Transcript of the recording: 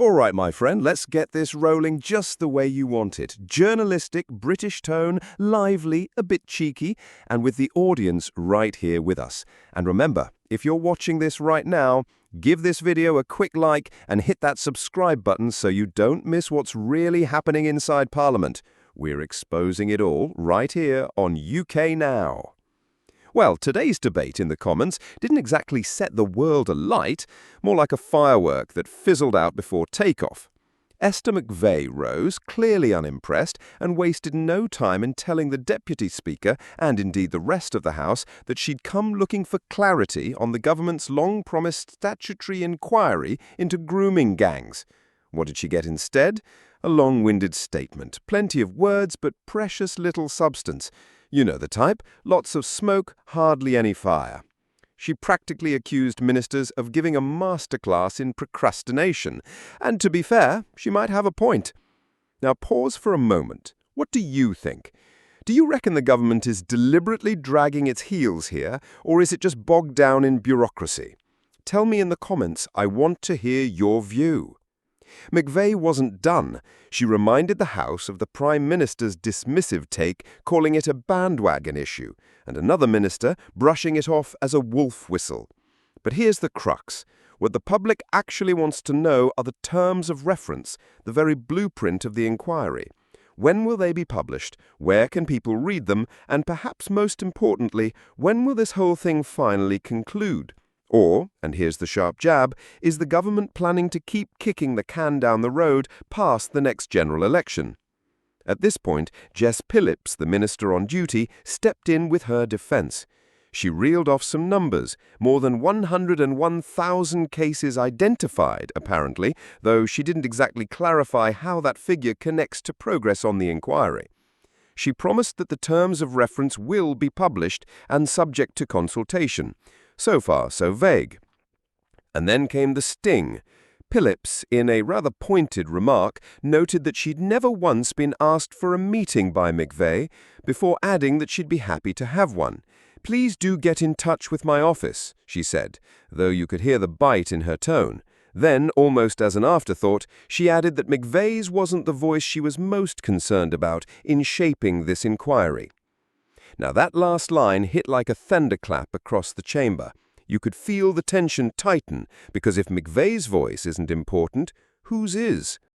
All right, my friend, let's get this rolling just the way you want it. Journalistic, British tone, lively, a bit cheeky, and with the audience right here with us. And remember, if you're watching this right now, give this video a quick like and hit that subscribe button so you don't miss what's really happening inside Parliament. We're exposing it all right here on UK Now. Well, today's debate in the Commons didn't exactly set the world alight, more like a firework that fizzled out before takeoff. Esther McVey rose, clearly unimpressed, and wasted no time in telling the Deputy Speaker, and indeed the rest of the House, that she'd come looking for clarity on the government's long-promised statutory inquiry into grooming gangs. What did she get instead? A long-winded statement, plenty of words but precious little substance. You know the type, lots of smoke, hardly any fire. She practically accused ministers of giving a masterclass in procrastination, and to be fair, she might have a point. Now pause for a moment. What do you think? Do you reckon the government is deliberately dragging its heels here, or is it just bogged down in bureaucracy? Tell me in the comments. I want to hear your view. McVey wasn't done. She reminded the House of the Prime Minister's dismissive take, calling it a bandwagon issue, and another minister brushing it off as a wolf whistle. But here's the crux. What the public actually wants to know are the terms of reference, the very blueprint of the inquiry. When will they be published? Where can people read them? And perhaps most importantly, when will this whole thing finally conclude? Or, and here's the sharp jab, is the government planning to keep kicking the can down the road past the next general election? At this point, Jess Phillips, the minister on duty, stepped in with her defense. She reeled off some numbers, more than 101,000 cases identified, apparently, though she didn't exactly clarify how that figure connects to progress on the inquiry. She promised that the terms of reference will be published and subject to consultation. So far, so vague. And then came the sting. Phillips, in a rather pointed remark, noted that she'd never once been asked for a meeting by McVey, before adding that she'd be happy to have one. "Please do get in touch with my office," she said, though you could hear the bite in her tone. Then, almost as an afterthought, she added that McVey's wasn't the voice she was most concerned about in shaping this inquiry. Now that last line hit like a thunderclap across the chamber. You could feel the tension tighten, because if McVey's voice isn't important, whose is?